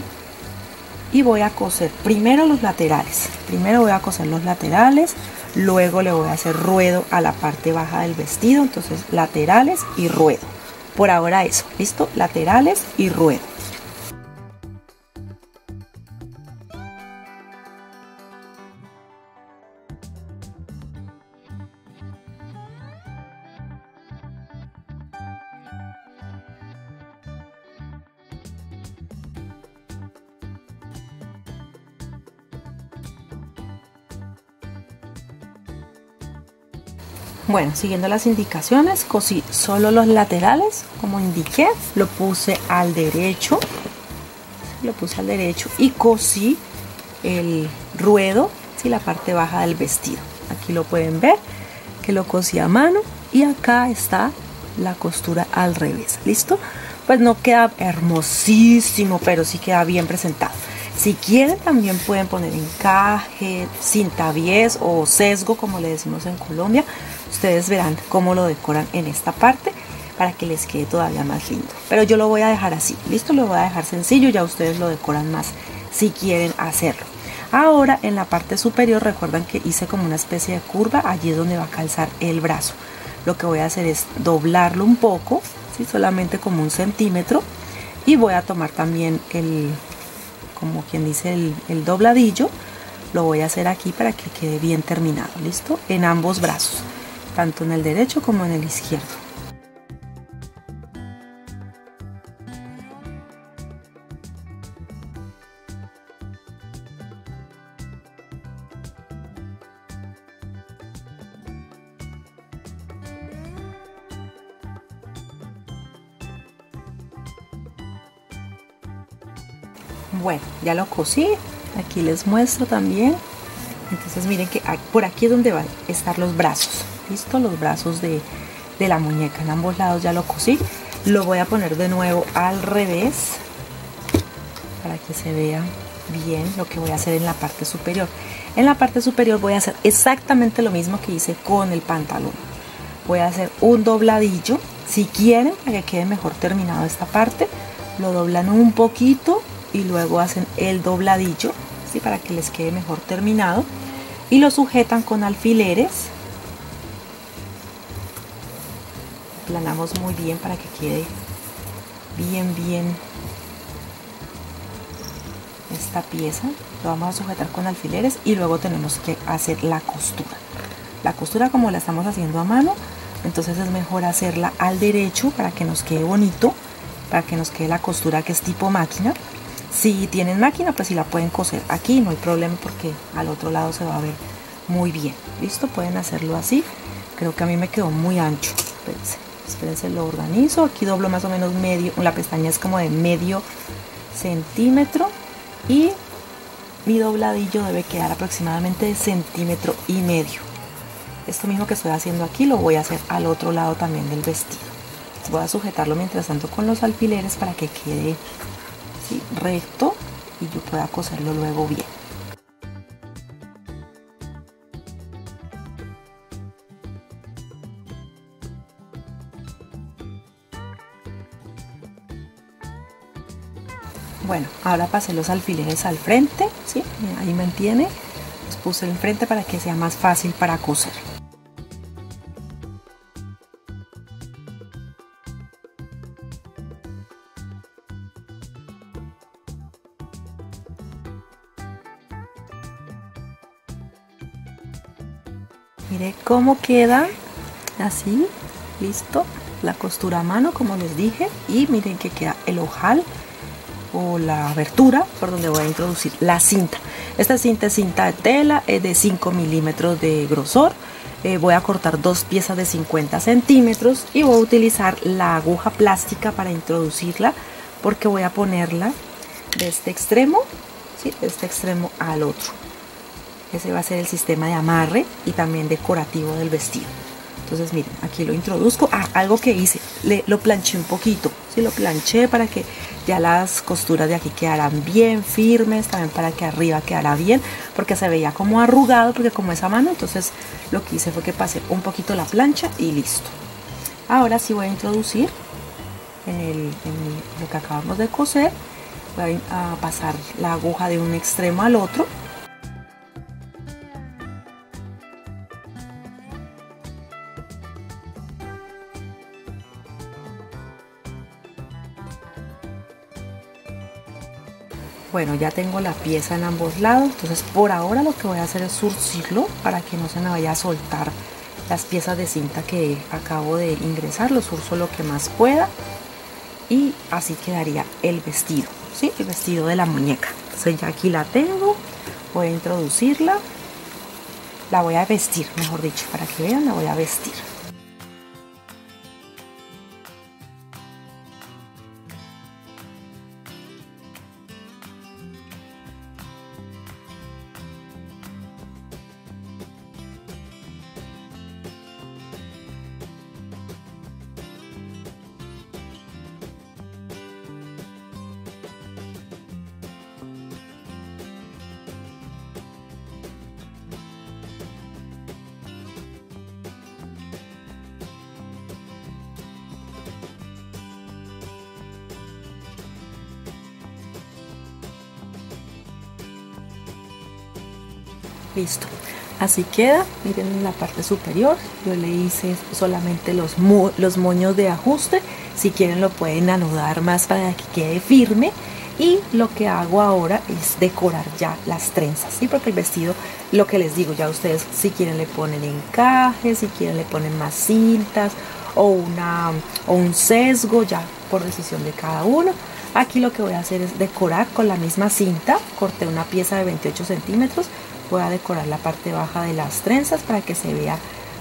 y voy a coser primero los laterales. Primero voy a coser los laterales, luego le voy a hacer ruedo a la parte baja del vestido. Entonces laterales y ruedo. Por ahora eso, ¿listo? Laterales y ruedo. Bueno, siguiendo las indicaciones, cosí solo los laterales, como indiqué, lo puse al derecho, y cosí el ruedo, ¿sí? La parte baja del vestido. Aquí lo pueden ver, que lo cosí a mano, y acá está la costura al revés. ¿Listo? Pues no queda hermosísimo, pero sí queda bien presentado. Si quieren también pueden poner encaje, cinta bies o sesgo, como le decimos en Colombia. Ustedes verán cómo lo decoran en esta parte para que les quede todavía más lindo. Pero yo lo voy a dejar así, listo, lo voy a dejar sencillo, ya ustedes lo decoran más si quieren hacerlo. Ahora en la parte superior recuerdan que hice como una especie de curva, allí es donde va a calzar el brazo. Lo que voy a hacer es doblarlo un poco, ¿sí? Solamente como 1 centímetro, y voy a tomar también como quien dice el dobladillo, lo voy a hacer aquí para que quede bien terminado. ¿Listo? En ambos brazos, tanto en el derecho como en el izquierdo. Bueno, ya lo cosí, aquí les muestro también. Entonces miren que por aquí es donde van a estar los brazos. ¿Listo? Los brazos de la muñeca, en ambos lados ya lo cosí. Lo voy a poner de nuevo al revés para que se vea bien lo que voy a hacer en la parte superior. En la parte superior voy a hacer exactamente lo mismo que hice con el pantalón. Voy a hacer un dobladillo. Si quieren, para que quede mejor terminado esta parte, lo doblan un poquito y luego hacen el dobladillo, ¿sí? Para que les quede mejor terminado, y lo sujetan con alfileres. Aplanamos muy bien para que quede bien esta pieza. Lo vamos a sujetar con alfileres y luego tenemos que hacer la costura como la estamos haciendo a mano. Entonces es mejor hacerla al derecho para que nos quede bonito, para que nos quede la costura que es tipo máquina. Si tienen máquina, pues si la pueden coser aquí, no hay problema, porque al otro lado se va a ver muy bien. Listo, pueden hacerlo así. Creo que a mí me quedó muy ancho. espérense, lo organizo. Aquí doblo más o menos medio, la pestaña es como de medio centímetro y mi dobladillo debe quedar aproximadamente de 1,5 centímetros. Esto mismo que estoy haciendo aquí lo voy a hacer al otro lado también del vestido. Voy a sujetarlo mientras tanto con los alfileres para que quede, ¿sí?, recto y yo pueda coserlo luego bien. Bueno, ahora pasé los alfileres al frente, ¿sí? Ahí mantiene. Los puse en frente para que sea más fácil para coser. Mire cómo queda, así, listo, la costura a mano como les dije, y miren que queda el ojal o la abertura por donde voy a introducir la cinta. Esta cinta es cinta de tela, es de 5 milímetros de grosor. Voy a cortar 2 piezas de 50 centímetros y voy a utilizar la aguja plástica para introducirla, porque voy a ponerla de este extremo, ¿sí?, de este extremo al otro. Ese va a ser el sistema de amarre y también decorativo del vestido. Entonces miren, aquí lo introduzco. Algo que hice, lo planché un poquito, ¿sí? Lo planché para que ya las costuras de aquí quedaran bien firmes, también para que arriba quedara bien, porque se veía como arrugado, porque como es a mano, entonces lo que hice fue que pasé un poquito la plancha y listo. Ahora sí voy a introducir en lo que acabamos de coser, voy a pasar la aguja de un extremo al otro. Bueno, ya tengo la pieza en ambos lados, entonces por ahora lo que voy a hacer es zurcirlo para que no se me vaya a soltar las piezas de cinta que acabo de ingresar. Lo zurzo lo que más pueda y así quedaría el vestido, ¿sí?, el vestido de la muñeca. Entonces ya aquí la tengo, voy a introducirla, la voy a vestir, mejor dicho, para que vean, la voy a vestir. Listo, así queda. Miren en la parte superior, yo le hice solamente los moños de ajuste. Si quieren lo pueden anudar más para que quede firme. Y lo que hago ahora es decorar ya las trenzas, ¿sí? Porque el vestido, lo que les digo, ya ustedes si quieren le ponen encajes, si quieren le ponen más cintas o un sesgo, ya por decisión de cada uno. Aquí lo que voy a hacer es decorar con la misma cinta. Corté una pieza de 28 centímetros. Voy a decorar la parte baja de las trenzas para que se vea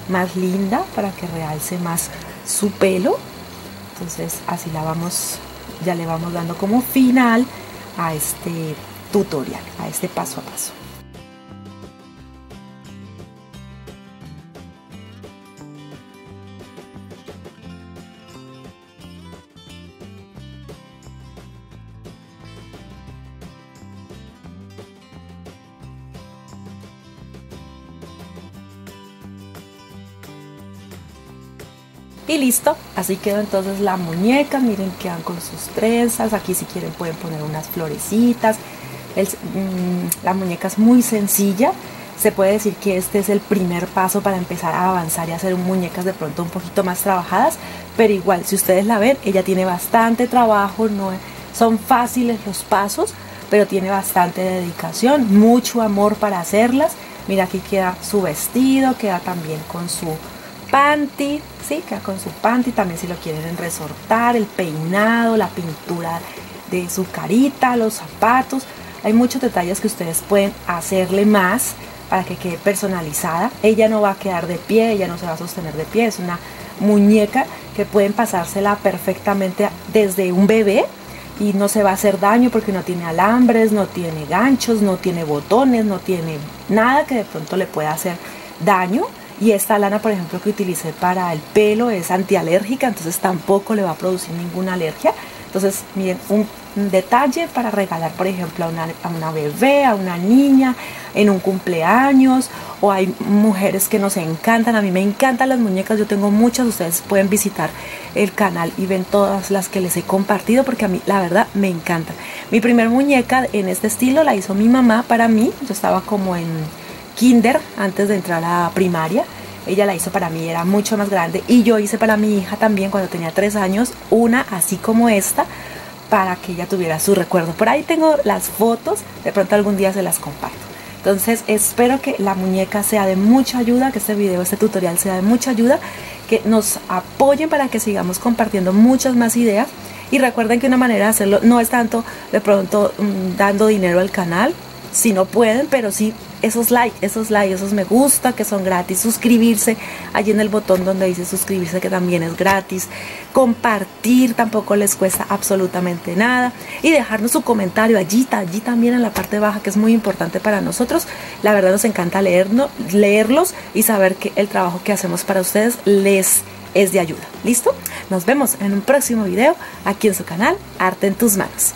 más linda, para que realce más su pelo. Entonces así ya le vamos dando como final a este tutorial, a este paso a paso. Y listo, así quedó entonces la muñeca. Miren, quedan con sus trenzas. Aquí si quieren pueden poner unas florecitas. La muñeca es muy sencilla. Se puede decir que este es el primer paso para empezar a avanzar y hacer muñecas de pronto un poquito más trabajadas. Pero igual, si ustedes la ven, ella tiene bastante trabajo. No son fáciles los pasos, pero tiene bastante dedicación, mucho amor para hacerlas. Mira, aquí queda su vestido, queda también con su panty, sí, queda con su panty, también si lo quieren resortar, el peinado, la pintura de su carita, los zapatos. Hay muchos detalles que ustedes pueden hacerle más para que quede personalizada. Ella no va a quedar de pie, ella no se va a sostener de pie, es una muñeca que pueden pasársela perfectamente desde un bebé y no se va a hacer daño porque no tiene alambres, no tiene ganchos, no tiene botones, no tiene nada que de pronto le pueda hacer daño. Y esta lana, por ejemplo, que utilicé para el pelo es antialérgica, entonces tampoco le va a producir ninguna alergia. Entonces, miren, un detalle para regalar, por ejemplo, a una bebé, a una niña, en un cumpleaños, o hay mujeres que nos encantan. A mí me encantan las muñecas, yo tengo muchas, ustedes pueden visitar el canal y ven todas las que les he compartido porque a mí la verdad me encantan. Mi primer muñeca en este estilo la hizo mi mamá para mí, yo estaba como en kinder antes de entrar a primaria. Ella la hizo para mí, era mucho más grande, y yo hice para mi hija también cuando tenía 3 años una así como esta, para que ella tuviera su recuerdo. Por ahí tengo las fotos, de pronto algún día se las comparto. Entonces espero que la muñeca sea de mucha ayuda, que este video, este tutorial sea de mucha ayuda, que nos apoyen para que sigamos compartiendo muchas más ideas. Y recuerden que una manera de hacerlo no es tanto de pronto dando dinero al canal, si no pueden, pero sí esos likes, esos me gusta que son gratis, suscribirse allí en el botón donde dice suscribirse, que también es gratis, compartir tampoco les cuesta absolutamente nada, y dejarnos su comentario allí también en la parte baja, que es muy importante para nosotros. La verdad nos encanta leerlos y saber que el trabajo que hacemos para ustedes les es de ayuda. ¿Listo? Nos vemos en un próximo video aquí en su canal Arte en tus Manos.